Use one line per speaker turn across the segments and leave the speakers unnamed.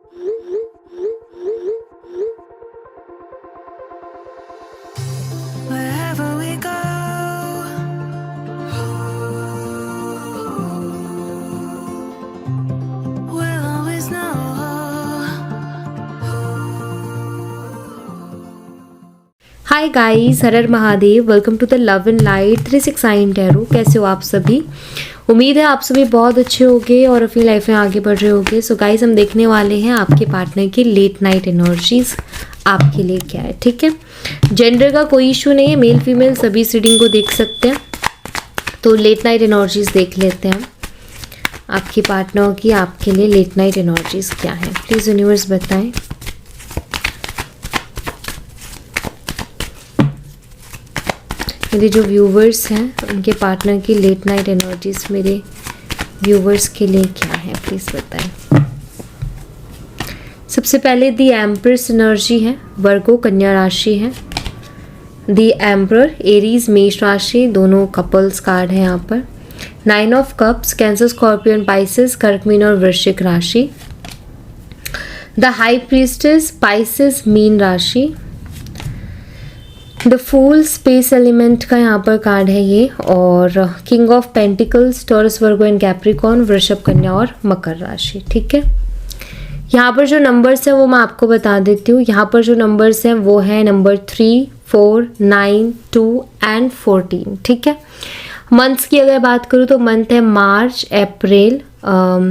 Wherever we go, we'll always know.
Hi guys, हर हर Mahadev. Welcome to the love and light 369 tarot. कैसे हो आप सभी? उम्मीद है आप सभी बहुत अच्छे होंगे और अपनी लाइफ में आगे बढ़ रहे होंगे। सो गाइस, हम देखने वाले हैं आपके पार्टनर की लेट नाइट एनर्जीज आपके लिए क्या है। ठीक है, जेंडर का कोई इशू नहीं है, मेल फीमेल सभी रीडिंग को देख सकते हैं। तो लेट नाइट एनर्जीज देख लेते हैं आपके पार्टनर की आपके लिए लेट नाइट एनर्जीज क्या है। प्लीज़ यूनिवर्स बताएं। मेरे जो व्यूवर्स हैं उनके पार्टनर की लेट नाइट एनर्जीज मेरे व्यूवर्स के लिए क्या है, प्लीज़ बताएं। सबसे पहले दी एम्प्रेस एनर्जी है, वर्गो कन्या राशि है। दी एम्परर एरीज मेष राशि, दोनों कपल्स कार्ड है यहाँ पर। 9 of cups cancer scorpion Pisces कर्क मीन और वृश्चिक राशि। The high priestess Pisces mean राशि। द फूल स्पेस एलिमेंट का यहाँ पर कार्ड है ये। और king of pentacles Taurus Virgo and Capricorn वृषभ कन्या और मकर राशि। ठीक है, यहाँ पर जो नंबर्स हैं वो मैं आपको बता देती हूँ। यहाँ पर जो नंबर्स हैं वो है नंबर 3, 4, 9, 2 एंड 14। ठीक है, मंथ्स की अगर बात करूँ तो मंथ है मार्च, अप्रैल,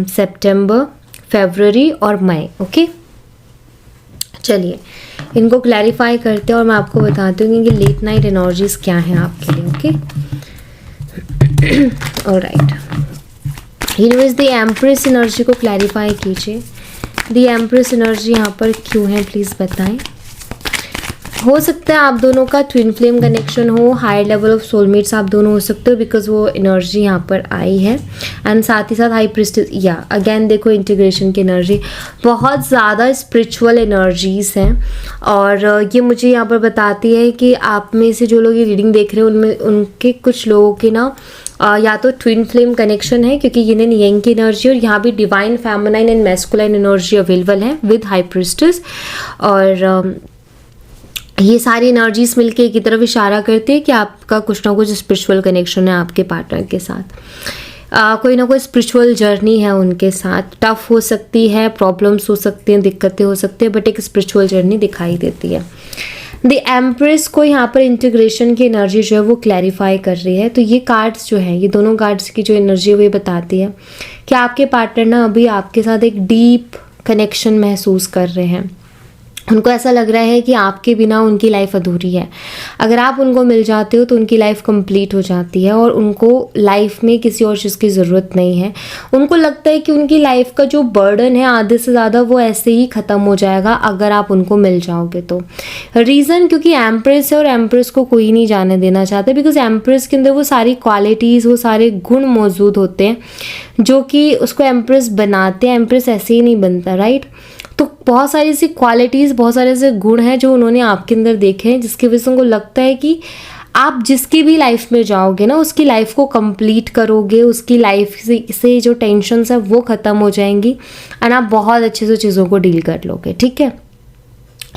सितंबर, फरवरी और मई। ओके, चलिए इनको क्लैरिफाई करते हैं और मैं आपको बताती हूँ कि लेट नाइट एनर्जीज क्या हैं आपके लिए। Okay, alright, universe the empress energy को क्लैरिफाई कीजिए। द एम्प्रेस एनर्जी यहाँ पर क्यों है, प्लीज़ बताएं। हो सकता है आप दोनों का ट्विन फ्लेम कनेक्शन हो, हायर लेवल ऑफ सोलमेट्स आप दोनों हो सकते हो, बिकॉज वो एनर्जी यहाँ पर आई है। एंड साथ ही साथ हाई प्रीस्टेस, या अगेन देखो इंटीग्रेशन की एनर्जी, बहुत ज़्यादा स्पिरिचुअल एनर्जीज हैं। और ये मुझे यहाँ पर बताती है कि आप में से जो लोग ये रीडिंग देख रहे हैं उनमें उनके कुछ लोगों के ना या तो ट्विन फ्लेम कनेक्शन है, क्योंकि यिन एंड यांग की एनर्जी, और यहाँ भी divine feminine and masculine energy available है विद हाई प्रीस्टेस। और ये सारी एनर्जीज मिलके एक ही तरफ इशारा करती है कि आपका कुछ ना कुछ स्पिरिचुअल कनेक्शन है आपके पार्टनर के साथ। कोई ना कोई स्पिरिचुअल जर्नी है उनके साथ। टफ हो सकती है, प्रॉब्लम्स हो सकती हैं, दिक्कतें हो सकती हैं, बट एक स्पिरिचुअल जर्नी दिखाई देती है। द एम्प्रेस को यहाँ पर इंटीग्रेशन की एनर्जी जो है वो क्लैरिफाई कर रही है। तो ये कार्ड्स जो है, ये दोनों कार्ड्स की जो एनर्जी है वो ये बताती है कि आपके पार्टनर ना अभी आपके साथ एक डीप कनेक्शन महसूस कर रहे हैं। उनको ऐसा लग रहा है कि आपके बिना उनकी लाइफ अधूरी है। अगर आप उनको मिल जाते हो तो उनकी लाइफ कंप्लीट हो जाती है और उनको लाइफ में किसी और चीज़ की ज़रूरत नहीं है। उनको लगता है कि उनकी लाइफ का जो बर्डन है आधे से ज़्यादा वो ऐसे ही ख़त्म हो जाएगा अगर आप उनको मिल जाओगे तो। रीज़न क्योंकि एम्प्रेस है और एम्प्रेस को कोई नहीं जाने देना चाहता, बिकॉज एम्प्रेस के अंदर वो सारी क्वालिटीज़, वो सारे गुण मौजूद होते हैं जो कि उसको एम्प्रेस बनाते हैं। एम्प्रेस ऐसे ही नहीं बनता, राइट। तो बहुत सारी ऐसी क्वालिटीज़, बहुत सारे ऐसे गुण हैं जो उन्होंने आपके अंदर देखे हैं, जिसकी वजह से उनको लगता है कि आप जिसकी भी लाइफ में जाओगे ना उसकी लाइफ को कंप्लीट करोगे, उसकी लाइफ से जो टेंशन्स है वो ख़त्म हो जाएंगी एंड आप बहुत अच्छे से चीज़ों को डील कर लोगे। ठीक है,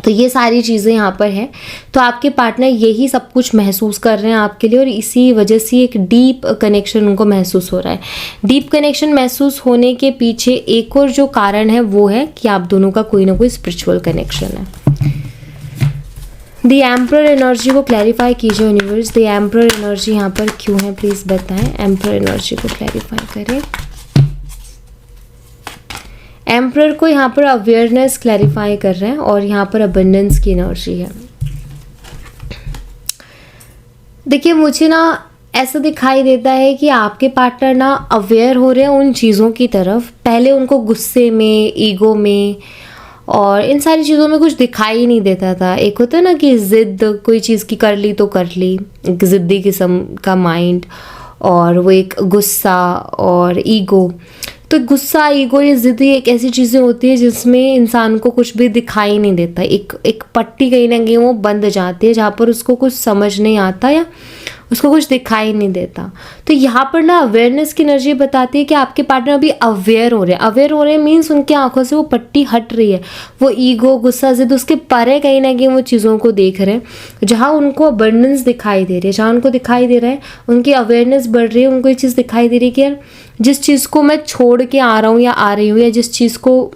तो ये सारी चीज़ें यहाँ पर है। तो आपके पार्टनर यही सब कुछ महसूस कर रहे हैं आपके लिए और इसी वजह से एक डीप कनेक्शन उनको महसूस हो रहा है। डीप कनेक्शन महसूस होने के पीछे एक और जो कारण है वो है कि आप दोनों का कोई ना कोई स्पिरिचुअल कनेक्शन है। द एम्परर एनर्जी को क्लैरिफाई कीजिए यूनिवर्स। द एम्परर एनर्जी यहाँ पर क्यों है, प्लीज़ बताएं। एम्परर एनर्जी को क्लैरिफाई करें। एम्परर को यहाँ पर अवेयरनेस क्लैरिफाई कर रहे हैं और यहाँ पर अबंडेंस की एनर्जी है। देखिए, मुझे ना ऐसा दिखाई देता है कि आपके पार्टनर ना अवेयर हो रहे हैं उन चीज़ों की तरफ। पहले उनको गुस्से में, ईगो में और इन सारी चीज़ों में कुछ दिखाई नहीं देता था। एक होता है ना कि ज़िद, कोई चीज़ की कर ली तो कर ली, एक ज़िद्दी किस्म का माइंड, और वो एक गुस्सा और ईगो। तो गुस्सा, ईगो, ये ज़िद एक ऐसी चीज़ें होती है जिसमें इंसान को कुछ भी दिखाई नहीं देता। एक पट्टी कहीं ना कहीं वो बंद जाती है जहाँ पर उसको कुछ समझ नहीं आता या उसको कुछ दिखाई नहीं देता। तो यहाँ पर ना अवेयरनेस की एनर्जी बताती है कि आपके पार्टनर अभी अवेयर हो रहे हैं। अवेयर हो रहे हैं मीन्स उनकी आंखों से वो पट्टी हट रही है, वो ईगो, गुस्सा, जिद, उसके परे कहीं ना कहीं वो चीज़ों को देख रहे हैं। जहाँ उनको अबंडेंस दिखाई दे रही है, जहाँ उनको दिखाई दे रहा है, उनकी अवेयरनेस बढ़ रही है, उनको ये चीज़ दिखाई दे रही है कि यार जिस चीज़ को मैं छोड़ के आ रहा हूँ या आ रही हूँ, या जिस चीज़ को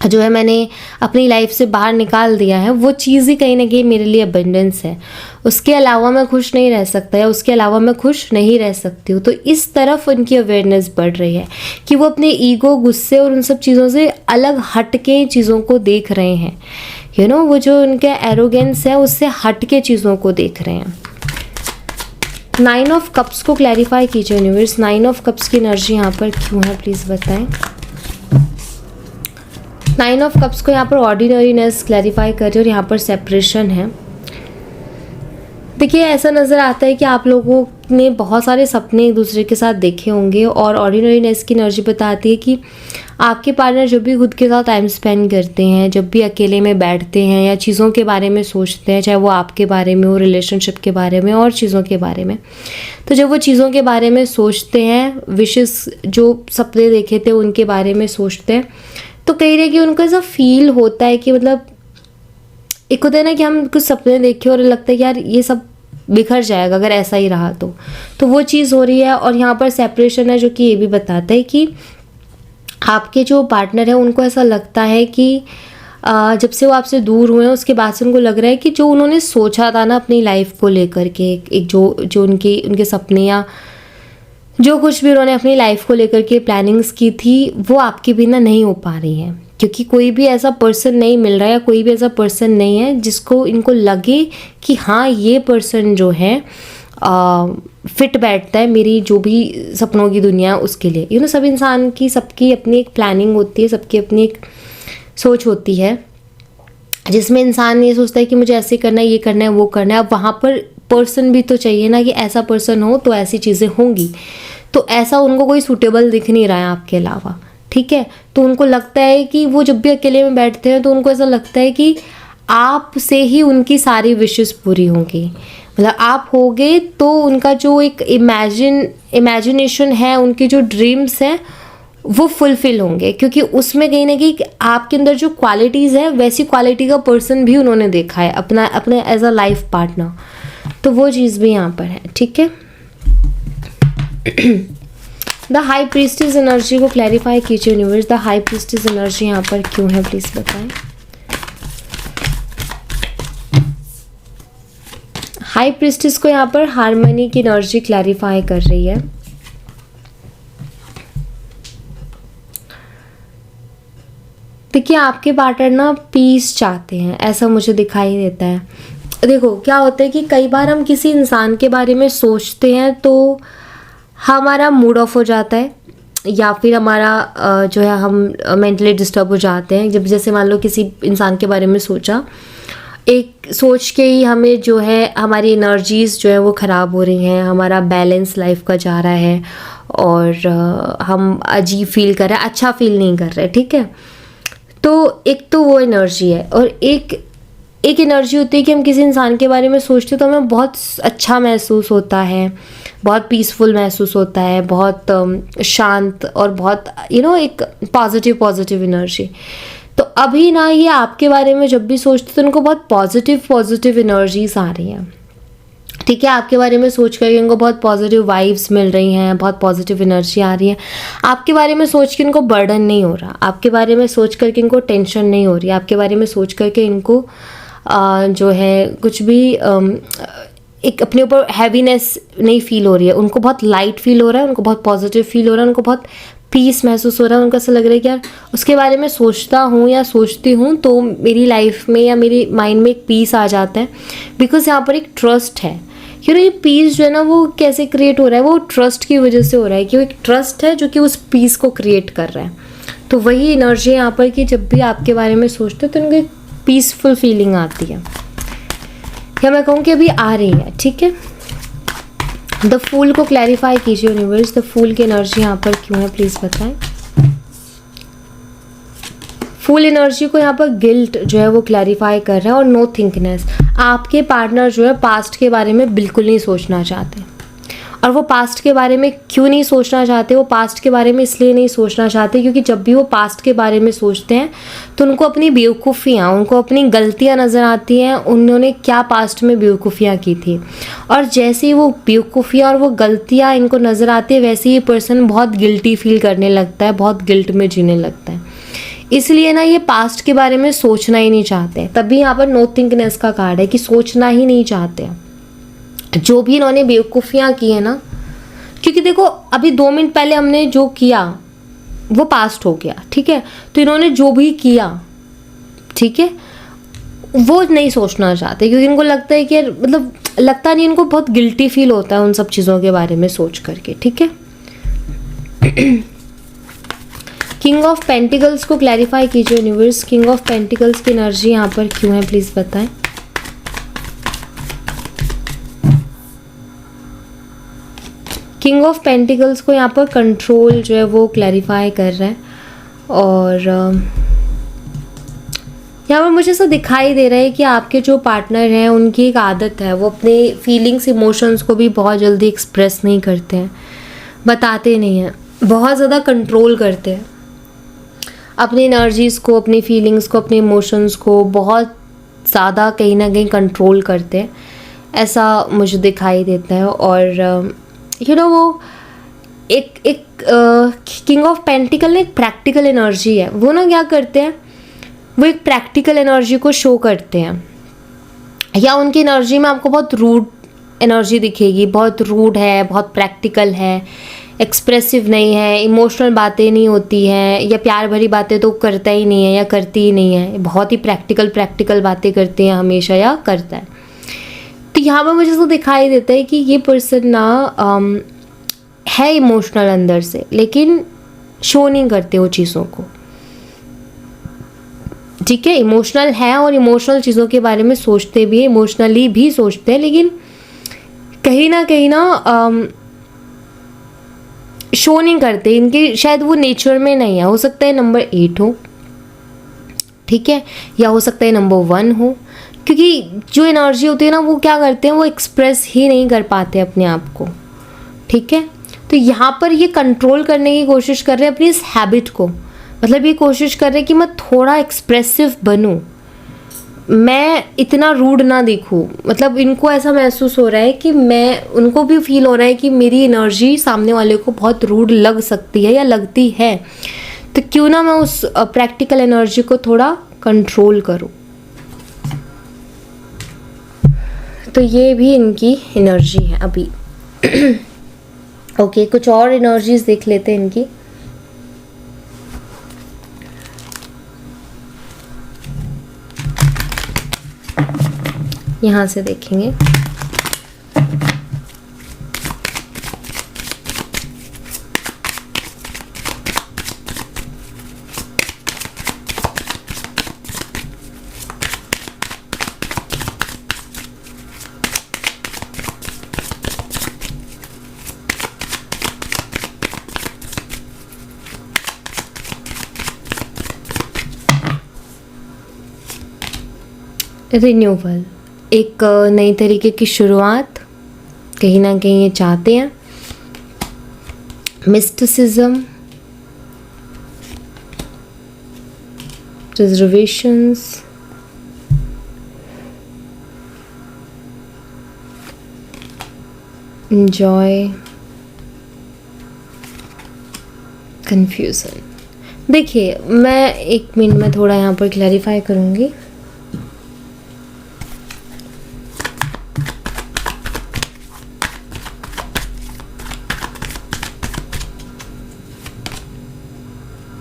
जो है मैंने अपनी लाइफ से बाहर निकाल दिया है, वो चीज़ ही कहीं ना कहीं मेरे लिए अबंडेंस है। उसके अलावा मैं खुश नहीं रह सकता या उसके अलावा मैं खुश नहीं रह सकती हूँ। तो इस तरफ उनकी अवेयरनेस बढ़ रही है कि वो अपने ईगो, गुस्से और उन सब चीज़ों से अलग हट के चीज़ों को देख रहे हैं। यू नो, वो जो उनका एरोगेंस है उससे हट के चीज़ों को देख रहे हैं। 9 ऑफ कप्स को क्लैरिफाई कीजिए यूनिवर्स। 9 ऑफ कप्स की एनर्जी यहाँ पर क्यों है, प्लीज़ बताएं। 9 ऑफ कप्स को यहाँ पर ऑर्डिनरीनेस क्लैरिफाई कर रही है और यहाँ पर सेपरेशन है। देखिए, ऐसा नज़र आता है कि आप लोगों ने बहुत सारे सपने एक दूसरे के साथ देखे होंगे, और ऑर्डिनरीनेस की एनर्जी बताती है कि आपके पार्टनर जब भी खुद के साथ टाइम स्पेंड करते हैं, जब भी अकेले में बैठते हैं या चीज़ों के बारे में सोचते हैं, चाहे वो आपके बारे में हो, रिलेशनशिप के बारे में और चीज़ों के बारे में, तो जब वो चीज़ों के बारे में सोचते हैं, विशेष जो सपने देखे थे उनके बारे में सोचते हैं, तो कहीं ना कहीं उनको ऐसा फील होता है कि मतलब एक होता है ना कि हम कुछ सपने देखे और लगता है कि यार ये सब बिखर जाएगा अगर ऐसा ही रहा तो वो चीज़ हो रही है। और यहाँ पर सेपरेशन है, जो कि ये भी बताता है कि आपके जो पार्टनर है उनको ऐसा लगता है कि जब से वो आपसे दूर हुए हैं उसके बाद से उनको लग रहा है कि जो उन्होंने सोचा था ना अपनी लाइफ को लेकर के, एक जो उनके सपने या जो कुछ भी उन्होंने अपनी लाइफ को लेकर के प्लानिंग्स की थी, वो आपके बिना नहीं हो पा रही है। क्योंकि कोई भी ऐसा पर्सन नहीं मिल रहा है, कोई भी ऐसा पर्सन नहीं है जिसको इनको लगे कि हाँ ये पर्सन जो है फिट बैठता है मेरी जो भी सपनों की दुनिया है उसके लिए। यू नो, सब इंसान की, सबकी अपनी एक प्लानिंग होती है, सबकी अपनी एक सोच होती है, जिसमें इंसान ये सोचता है कि मुझे ऐसे करना है, ये करना है, वो करना है। अब वहाँ पर पर्सन भी तो चाहिए ना, कि ऐसा पर्सन हो तो ऐसी चीज़ें होंगी। तो ऐसा उनको कोई सूटेबल दिख नहीं रहा है आपके अलावा, ठीक है। तो उनको लगता है कि वो जब भी अकेले में बैठते हैं तो उनको ऐसा लगता है कि आप से ही उनकी सारी विशेस पूरी होंगी, मतलब आप होगे तो उनका जो एक इमेजिनेशन है, उनकी जो ड्रीम्स हैं वो फुलफिल होंगे। क्योंकि उसमें कहीं ना कहीं आपके अंदर जो क्वालिटीज़ है वैसी क्वालिटी का पर्सन भी उन्होंने देखा है अपने एज अ लाइफ पार्टनर। तो वो चीज़ भी यहाँ पर है, ठीक है। द हाई प्रीस्टिस एनर्जी को क्लैरिफाई कीजिए universe. The high priestess energy यहाँ पर क्यों है, प्लीज बताएं। हाई प्रीस्टिस को यहाँ पर हार्मनी की एनर्जी क्लैरिफाई कर रही है। देखिए, आपके पार्टनर ना पीस चाहते हैं, ऐसा मुझे दिखाई देता है। देखो, क्या होता है कि कई बार हम किसी इंसान के बारे में सोचते हैं तो हमारा मूड ऑफ हो जाता है, या फिर हमारा जो है हम मेंटली डिस्टर्ब हो जाते हैं। जब जैसे मान लो किसी इंसान के बारे में सोचा, एक सोच के ही हमें जो है हमारी एनर्जीज़ जो है वो ख़राब हो रही हैं, हमारा बैलेंस लाइफ का जा रहा है और हम अजीब फील कर रहे हैं, अच्छा फील नहीं कर रहे, ठीक है। तो एक तो वो एनर्जी है, और एक एनर्जी होती है कि हम किसी इंसान के बारे में सोचते हैं तो हमें बहुत अच्छा महसूस होता है, बहुत पीसफुल महसूस होता है, बहुत शांत और बहुत एक पॉजिटिव एनर्जी। तो अभी ना ये आपके बारे में जब भी सोचते तो उनको बहुत पॉजिटिव एनर्जीज आ रही हैं, ठीक है। आपके बारे में सोच करके इनको बहुत पॉजिटिव वाइब्स मिल रही हैं, बहुत पॉजिटिव एनर्जी आ रही है। आपके बारे में सोच के इनको बर्डन नहीं हो रहा, आपके बारे में सोच करके इनको टेंशन नहीं हो रही, आपके बारे में सोच करके इनको जो है कुछ भी एक अपने ऊपर हैवीनेस नहीं फील हो रही है। उनको बहुत लाइट फील हो रहा है, उनको बहुत पॉजिटिव फील हो रहा है, उनको बहुत पीस महसूस हो रहा है। उनको ऐसा लग रहा है कि यार उसके बारे में सोचता हूँ या सोचती हूँ तो मेरी लाइफ में या मेरी माइंड में एक पीस आ जाता है, बिकॉज यहाँ पर एक ट्रस्ट है। ये पीस जो है ना वो कैसे क्रिएट हो रहा है, वो ट्रस्ट की वजह से हो रहा है, कि वो एक ट्रस्ट है जो कि उस पीस को क्रिएट कर रहा है। तो वही एनर्जी यहाँ पर कि जब भी आपके बारे में सोचते हो तो उनको एक पीसफुल फीलिंग आती है, या मैं कहूँ कि अभी आ रही है, ठीक है। द फूल को क्लैरिफाई कीजिए यूनिवर्स। द फूल की एनर्जी यहाँ पर क्यों है, प्लीज बताएं। फुल एनर्जी को यहाँ पर गिल्ट जो है वो क्लैरिफाई कर रहा है, और नो थिंकनेस। आपके पार्टनर जो है पास्ट के बारे में बिल्कुल नहीं सोचना चाहते। और वो पास्ट के बारे में क्यों नहीं सोचना चाहते? वो पास्ट के बारे में इसलिए नहीं सोचना चाहते क्योंकि जब भी वो पास्ट के बारे में सोचते हैं तो उनको अपनी बेवकूफ़ियाँ, उनको अपनी गलतियाँ नज़र आती हैं, उन्होंने क्या पास्ट में बेवकूफ़ियाँ की थी। और जैसे ही वो बेवकूफ़ियाँ और वो गलतियाँ इनको नज़र आती है वैसे ही पर्सन बहुत गिल्टी फील करने लगता है, बहुत गिल्ट में जीने लगता है। इसलिए ना ये पास्ट के बारे में सोचना ही नहीं चाहते। तभी यहाँ पर नो थिंकनेस का कार्ड है कि सोचना ही नहीं चाहते जो भी इन्होंने बेवकूफ़ियाँ की है ना। क्योंकि देखो अभी 2 मिनट पहले हमने जो किया वो पास्ट हो गया, ठीक है। तो इन्होंने जो भी किया, ठीक है, वो नहीं सोचना चाहते क्योंकि इनको लगता है कि मतलब लगता नहीं, इनको बहुत गिल्टी फील होता है उन सब चीज़ों के बारे में सोच करके, ठीक है। किंग ऑफ पेंटिकल्स को क्लैरिफाई कीजिए यूनिवर्स। किंग ऑफ पेंटिकल्स की एनर्जी यहाँ पर क्यों है प्लीज़ बताएं। किंग ऑफ पेंटिकल्स को यहाँ पर कंट्रोल जो है वो क्लैरिफाई कर रहा है। और यहाँ पर मुझे ऐसा दिखाई दे रहा है कि आपके जो पार्टनर हैं उनकी एक आदत है, वो अपने फीलिंग्स इमोशंस को भी बहुत जल्दी एक्सप्रेस नहीं करते हैं, बताते नहीं हैं, बहुत ज़्यादा कंट्रोल करते हैं अपनी एनर्जीज़ को, अपनी फीलिंग्स को, अपने इमोशंस को बहुत ज़्यादा कहीं ना कहीं कंट्रोल करते हैं, ऐसा मुझे दिखाई देता है। और वो एक किंग ऑफ पेंटिकल ना एक प्रैक्टिकल एनर्जी है। वो ना क्या करते हैं, वो एक प्रैक्टिकल एनर्जी को शो करते हैं। या उनकी एनर्जी में आपको बहुत रूड एनर्जी दिखेगी, बहुत रूड है, बहुत प्रैक्टिकल है, एक्सप्रेसिव नहीं है, इमोशनल बातें नहीं होती हैं, या प्यार भरी बातें तो करता ही नहीं है या करती ही नहीं है, बहुत ही प्रैक्टिकल बातें करते हैं हमेशा या करता है। तो यहाँ पर मुझे तो दिखाई देता है कि ये पर्सन ना है इमोशनल अंदर से, लेकिन शो नहीं करते वो चीज़ों को, ठीक है। इमोशनल है और इमोशनल चीज़ों के बारे में सोचते भी हैं, इमोशनली भी सोचते हैं, लेकिन कहीं ना शो नहीं करते। इनके शायद वो नेचर में नहीं है। हो सकता है नंबर 8 हो, ठीक है, या हो सकता है नंबर 1 हो, क्योंकि जो एनर्जी होती है ना वो क्या करते हैं, वो एक्सप्रेस ही नहीं कर पाते अपने आप को, ठीक है। तो यहाँ पर ये कंट्रोल करने की कोशिश कर रहे हैं अपनी इस हैबिट को, मतलब ये कोशिश कर रहे हैं कि मैं थोड़ा एक्सप्रेसिव बनूँ, मैं इतना रूड ना दिखूँ। मतलब इनको ऐसा महसूस हो रहा है कि उनको भी फील हो रहा है कि मेरी एनर्जी सामने वाले को बहुत रूड लग सकती है या लगती है, तो क्यों ना मैं उस प्रैक्टिकल एनर्जी को थोड़ा कंट्रोल करूँ। तो ये भी इनकी एनर्जी है अभी। ओके, कुछ और एनर्जीज देख लेते हैं इनकी। यहाँ से देखेंगे। रिन्यूअल, एक नई तरीके की शुरुआत कहीं ना कहीं ये चाहते हैं। Mysticism, reservations, enjoy, confusion. देखिए मैं 1 मिनट में थोड़ा यहाँ पर क्लैरिफाई करूँगी।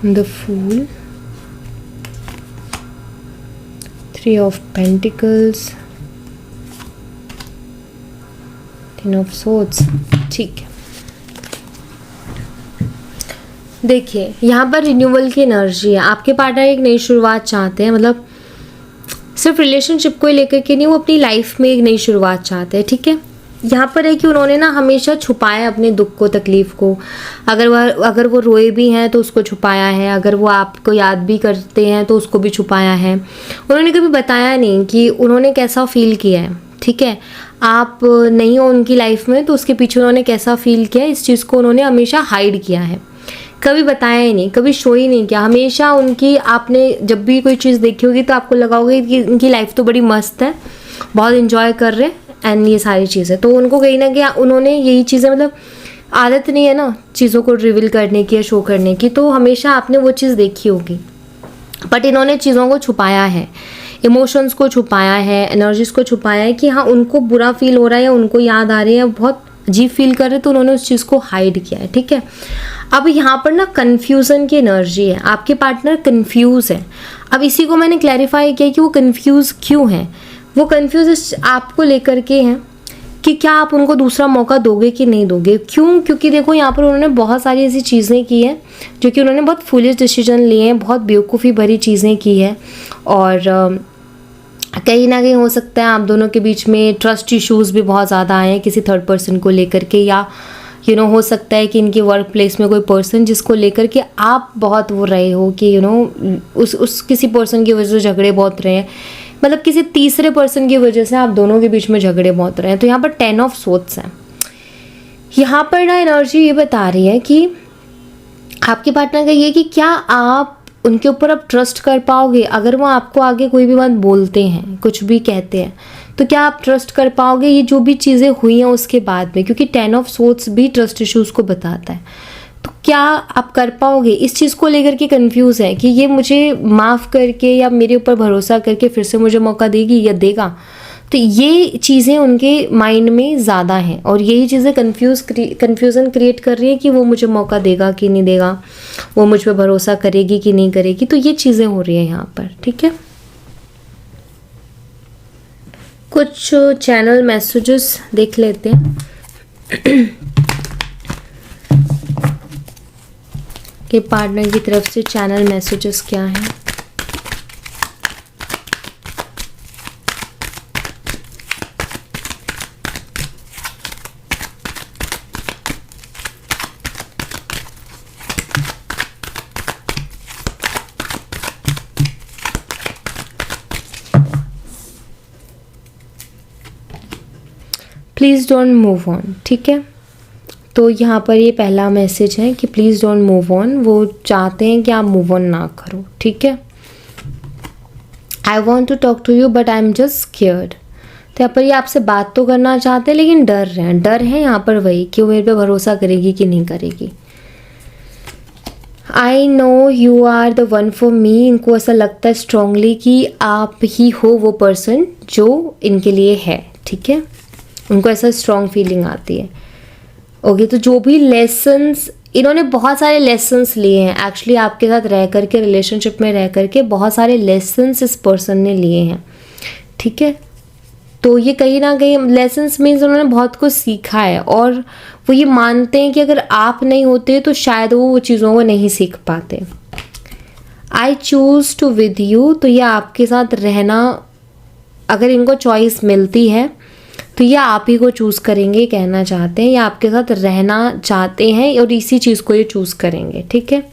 The Fool, 3 of Pentacles, 10 of Swords, ठीक है। देखिए यहाँ पर रिन्यूअल की एनर्जी है। आपके पार्टनर एक नई शुरुआत चाहते हैं, मतलब सिर्फ रिलेशनशिप को लेकर के नहीं, वो अपनी लाइफ में एक नई शुरुआत चाहते हैं, ठीक है। यहाँ पर है कि उन्होंने ना हमेशा छुपाया अपने दुख को, तकलीफ को। अगर वो रोए भी हैं तो उसको छुपाया है, अगर वो आपको याद भी करते हैं तो उसको भी छुपाया है। उन्होंने कभी बताया नहीं कि उन्होंने कैसा फील किया है, ठीक है। आप नहीं हो उनकी लाइफ में तो उसके पीछे उन्होंने कैसा फील किया, इस चीज़ को उन्होंने हमेशा हाइड किया है, कभी बताया ही नहीं, कभी शो ही नहीं किया। हमेशा उनकी, आपने जब भी कोई चीज़ देखी होगी तो आपको लगा होगा कि इनकी लाइफ तो बड़ी मस्त है, बहुत इन्जॉय कर रहे हैं एंड ये सारी चीज़ें। तो उनको कहीं ना कहीं उन्होंने यही चीज़ें, मतलब आदत नहीं है ना चीज़ों को रिवील करने की या शो करने की, तो हमेशा आपने वो चीज़ देखी होगी। बट इन्होंने चीज़ों को छुपाया है, इमोशंस को छुपाया है, एनर्जीज को छुपाया है कि हाँ उनको बुरा फील हो रहा है या उनको याद आ रही है, बहुत अजीब फील कर रहे, तो उन्होंने उस चीज़ को हाइड किया है, ठीक है। अब यहाँ पर ना कन्फ्यूज़न की एनर्जी है, आपके पार्टनर कन्फ्यूज़ है। अब इसी को मैंने क्लैरिफाई किया कि वो कन्फ्यूज़ क्यों है। वो कन्फ्यूज़ आपको लेकर के हैं कि क्या आप उनको दूसरा मौका दोगे कि नहीं दोगे। क्यों? क्योंकि देखो यहाँ पर उन्होंने बहुत सारी ऐसी चीज़ें की हैं जो कि उन्होंने बहुत फुलिश डिसीजन लिए हैं, बहुत बेवकूफ़ी भरी चीज़ें की है, और कहीं ना कहीं हो सकता है आप दोनों के बीच में ट्रस्ट इश्यूज़ भी बहुत ज़्यादा आए हैं किसी थर्ड पर्सन को लेकर के, या हो सकता है कि इनके वर्क प्लेस में कोई पर्सन जिसको लेकर के आप बहुत वो रहे हो कि उस किसी पर्सन की वजह से झगड़े बहुत रहे हैं, मतलब किसी तीसरे पर्सन की वजह से आप दोनों के बीच में झगड़े बहुत रहे हैं। तो यहाँ पर 10 ऑफ सोर्ड्स है। यहाँ पर ना एनर्जी ये बता रही है कि आपके पार्टनर का ये कि क्या आप उनके ऊपर अब ट्रस्ट कर पाओगे। अगर वो आपको आगे कोई भी बात बोलते हैं, कुछ भी कहते हैं, तो क्या आप ट्रस्ट कर पाओगे ये जो भी चीज़ें हुई हैं उसके बाद में, क्योंकि 10 ऑफ सोर्ड्स भी ट्रस्ट इश्यूज़ को बताता है। तो क्या आप कर पाओगे, इस चीज़ को लेकर के कंफ्यूज है कि ये मुझे माफ़ करके या मेरे ऊपर भरोसा करके फिर से मुझे मौका देगी या देगा। तो ये चीज़ें उनके माइंड में ज़्यादा हैं और यही चीज़ें कन्फ्यूज़न क्रिएट कर रही है कि वो मुझे मौका देगा कि नहीं देगा, वो मुझ पर भरोसा करेगी कि नहीं करेगी। तो ये चीज़ें हो रही हैं यहाँ पर, ठीक है। कुछ चैनल मैसेजेस देख लेते हैं कि पार्टनर की तरफ से चैनल मैसेजेस क्या हैं। प्लीज़ डोंट मूव ऑन, ठीक है। तो यहाँ पर ये पहला मैसेज है कि प्लीज़ डोंट मूव ऑन, वो चाहते हैं कि आप मूव ऑन ना करो, ठीक है। I want to talk to you but I am just scared. तो यहाँ पर ये आपसे बात तो करना चाहते हैं लेकिन डर रहे हैं। डर है यहाँ पर वही कि वो मेरे पे भरोसा करेगी कि नहीं करेगी। I know you are the one for me. इनको ऐसा लगता है स्ट्रांगली कि आप ही हो वो पर्सन जो इनके लिए है, ठीक है। उनको ऐसा स्ट्रॉन्ग फीलिंग आती है। ओके, तो जो भी लेसन्स, इन्होंने बहुत सारे लेसन्स लिए हैं एक्चुअली आपके साथ रह करके, रिलेशनशिप में रह करके बहुत सारे लेसन्स इस पर्सन ने लिए हैं, ठीक है। तो ये कहीं ना कहीं लेसन्स मीन्स उन्होंने बहुत कुछ सीखा है और वो ये मानते हैं कि अगर आप नहीं होते तो शायद वो चीज़ों को नहीं सीख पाते। I choose to with you. तो ये आपके साथ रहना, अगर इनको चॉइस मिलती है तो ये आप ही को चूज़ करेंगे, कहना चाहते हैं, या आपके साथ रहना चाहते हैं और इसी चीज़ को ये चूज़ करेंगे, ठीक है।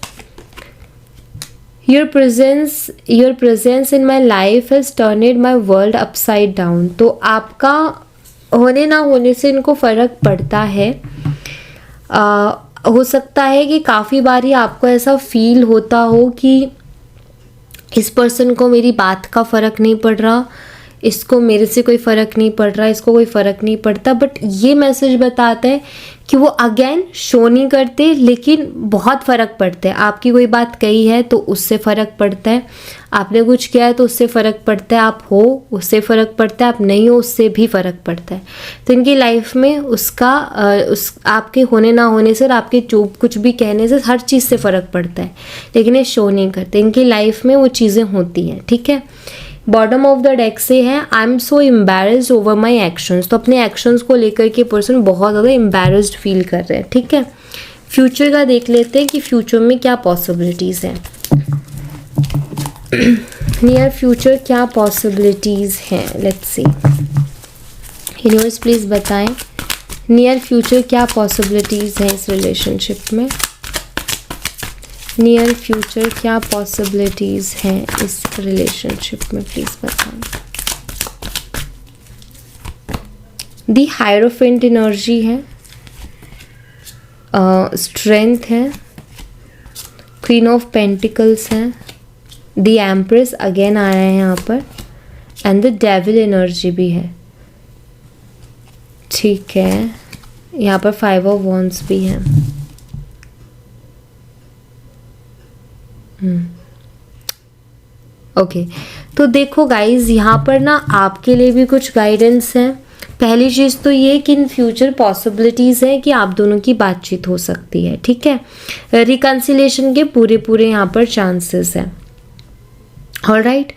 Your presence in my life has turned my world upside down. तो आपका होने ना होने से इनको फ़र्क पड़ता है। हो सकता है कि काफ़ी बारी आपको ऐसा फील होता हो कि इस पर्सन को मेरी बात का फ़र्क नहीं पड़ रहा, इसको मेरे से कोई फ़र्क नहीं पड़ रहा, इसको कोई फ़र्क नहीं पड़ता। बट ये मैसेज बताता है कि वो अगेन शो नहीं करते लेकिन बहुत फ़र्क पड़ता है। आपकी कोई बात कही है तो उससे फ़र्क पड़ता है, आपने कुछ किया है तो उससे फ़र्क पड़ता है, आप हो उससे फ़र्क पड़ता है, आप नहीं हो उससे भी फ़र्क पड़ता है। तो इनकी लाइफ में उसका आपके होने ना होने से और आपके चुप कुछ भी कहने से हर चीज़ से फ़र्क पड़ता है, लेकिन ये शो नहीं करते। इनकी लाइफ में वो चीज़ें होती हैं, ठीक है। बॉटम ऑफ द डेक से है I am so embarrassed over my actions. तो अपने एक्शंस को लेकर के पर्सन बहुत ज़्यादा एम्बैरेस्ड फील कर रहे हैं, ठीक है। फ्यूचर का देख लेते हैं कि फ्यूचर में क्या पॉसिबिलिटीज़ हैं। नियर फ्यूचर क्या पॉसिबिलिटीज़ हैं, लेट्स सी। यूनिवर्स प्लीज़ बताएं नियर फ्यूचर क्या पॉसिबिलिटीज़ हैं इस रिलेशनशिप में? नियर फ्यूचर क्या पॉसिबिलिटीज़ हैं इस रिलेशनशिप में, प्लीज़ बताएं। दी हायरोफेंट एनर्जी है, स्ट्रेंथ है, क्वीन ऑफ पेंटिकल्स है, द एम्प्रेस अगेन आया है यहाँ पर, एंड द डेविल एनर्जी भी है। ठीक है, यहाँ पर 5 ऑफ वॉन्ड्स भी है। ओके, तो देखो गाइज, यहाँ पर ना आपके लिए भी कुछ गाइडेंस है। पहली चीज़ तो ये कि इन फ्यूचर पॉसिबिलिटीज़ है कि आप दोनों की बातचीत हो सकती है। ठीक है, रिकन्सिलेशन के पूरे यहाँ पर चांसेस हैं। ऑलराइट,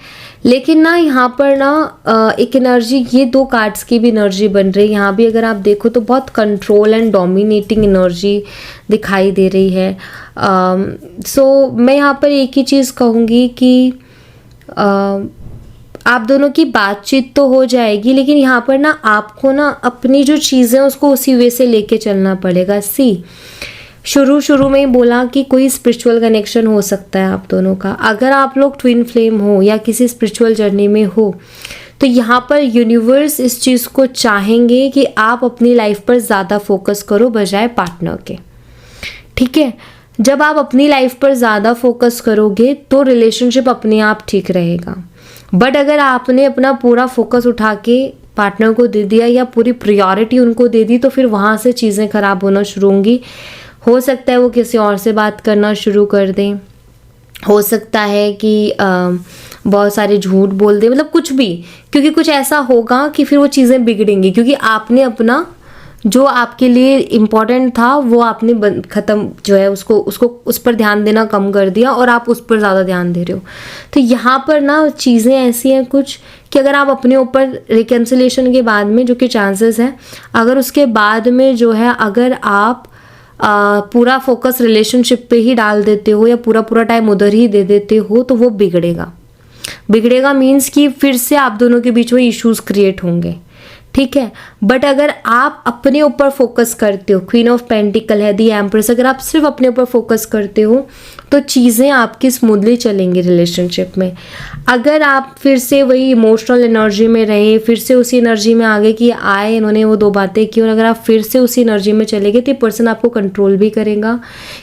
लेकिन ना यहाँ पर ना एक एनर्जी, ये 2 कार्ड्स की भी एनर्जी बन रही है। यहाँ भी अगर आप देखो तो बहुत कंट्रोल एंड डोमिनेटिंग एनर्जी दिखाई दे रही है। सो मैं यहाँ पर एक ही चीज़ कहूँगी कि आप दोनों की बातचीत तो हो जाएगी, लेकिन यहाँ पर ना आपको ना अपनी जो चीज़ें उसको उसी वे से लेके चलना पड़ेगा। शुरू में ही बोला कि कोई स्पिरिचुअल कनेक्शन हो सकता है आप दोनों का। अगर आप लोग ट्विन फ्लेम हो या किसी स्पिरिचुअल जर्नी में हो, तो यहाँ पर यूनिवर्स इस चीज़ को चाहेंगे कि आप अपनी लाइफ पर ज़्यादा फोकस करो बजाय पार्टनर के। ठीक है, जब आप अपनी लाइफ पर ज़्यादा फोकस करोगे तो रिलेशनशिप अपने आप ठीक रहेगा। बट अगर आपने अपना पूरा फोकस उठा के पार्टनर को दे दिया या पूरी प्रायोरिटी उनको दे दी, तो फिर वहाँ से चीज़ें ख़राब होना शुरू होंगी। हो सकता है वो किसी और से बात करना शुरू कर दें, हो सकता है कि बहुत सारे झूठ बोल दें, मतलब कुछ भी, क्योंकि कुछ ऐसा होगा कि फिर वो चीज़ें बिगड़ेंगी, क्योंकि आपने अपना जो आपके लिए इम्पोर्टेंट था वो आपने ख़त्म जो है उसको उस पर ध्यान देना कम कर दिया और आप उस पर ज़्यादा ध्यान दे रहे हो। तो यहाँ पर ना चीज़ें ऐसी हैं कुछ कि अगर आप अपने ऊपर रिकन्सिलेशन के बाद में, जो कि चांसेस हैं, अगर उसके बाद में जो है अगर आप पूरा फोकस रिलेशनशिप पे ही डाल देते हो या पूरा टाइम उधर ही दे देते हो, तो वो बिगड़ेगा मीन्स कि फिर से आप दोनों के बीच में इश्यूज क्रिएट होंगे। ठीक है, बट अगर आप अपने ऊपर फोकस करते हो, क्वीन ऑफ पेंटिकल है, दी एम्प्रेस, अगर आप सिर्फ अपने ऊपर फोकस करते हो तो चीज़ें आपकी स्मूथली चलेंगी रिलेशनशिप में। अगर आप फिर से वही इमोशनल एनर्जी में रहे, फिर से उसी एनर्जी में आगे कि आए इन्होंने वो 2 बातें की, और अगर आप फिर से उसी एनर्जी में चले गए तो ये पर्सन आपको कंट्रोल भी करेगा,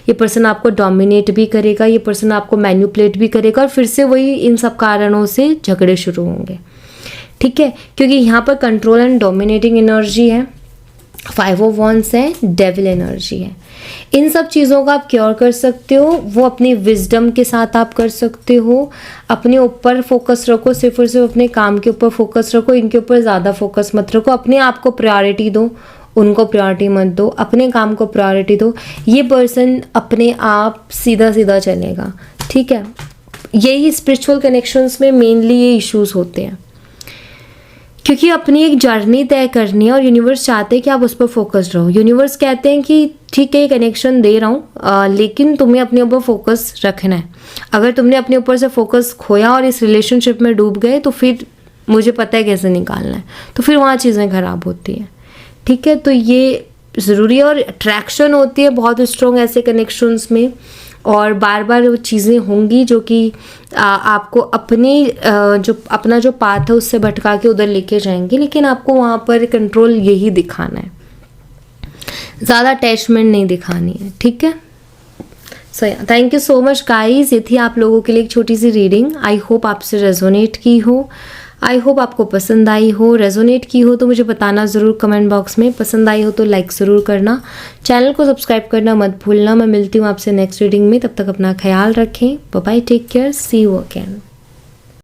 ये पर्सन आपको डोमिनेट भी करेगा, ये पर्सन आपको मैनिपुलेट भी करेगा, और फिर से वही इन सब कारणों से झगड़े शुरू होंगे। ठीक है, क्योंकि यहाँ पर कंट्रोल एंड डोमिनेटिंग एनर्जी है, 5 ऑफ वॉन्ड्स है, डेविल एनर्जी है। इन सब चीज़ों का आप क्योर कर सकते हो, वो अपनी विजडम के साथ आप कर सकते हो। अपने ऊपर फोकस रखो, सिर्फ और सिर्फ अपने काम के ऊपर फोकस रखो, इनके ऊपर ज़्यादा फोकस मत रखो। अपने आप को प्रायोरिटी दो, उनको प्रायोरिटी मत दो, अपने काम को प्रायोरिटी दो। ये पर्सन अपने आप सीधा चलेगा। ठीक है, यही स्पिरिचुअल कनेक्शंस में मेनली ये इश्यूज होते हैं, क्योंकि अपनी एक जर्नी तय करनी है और यूनिवर्स चाहते हैं कि आप उस पर फोकस रहो। यूनिवर्स कहते हैं कि ठीक है ये कनेक्शन दे रहा हूँ, लेकिन तुम्हें अपने ऊपर फोकस रखना है। अगर तुमने अपने ऊपर से फोकस खोया और इस रिलेशनशिप में डूब गए तो फिर मुझे पता है कैसे निकालना है, तो फिर वहाँ चीज़ें ख़राब होती हैं। ठीक है, तो ये ज़रूरी है। और अट्रैक्शन होती है बहुत स्ट्रॉन्ग ऐसे कनेक्शंस में, और बार बार वो चीज़ें होंगी जो कि आपको अपना जो पाथ है उससे भटका के उधर लेके जाएंगे, लेकिन आपको वहाँ पर कंट्रोल यही दिखाना है, ज़्यादा अटैचमेंट नहीं दिखानी है। ठीक है, so thank you so much guys. ये थी आप लोगों के लिए एक छोटी सी रीडिंग। आई होप आपसे रेजोनेट की हो, आई होप आपको पसंद आई हो। रेजोनेट की हो तो मुझे बताना ज़रूर कमेंट बॉक्स में। पसंद आई हो तो लाइक ज़रूर करना, चैनल को सब्सक्राइब करना मत भूलना। मैं मिलती हूँ आपसे नेक्स्ट रीडिंग में, तब तक अपना ख्याल रखें। Bye bye, take care, see you again.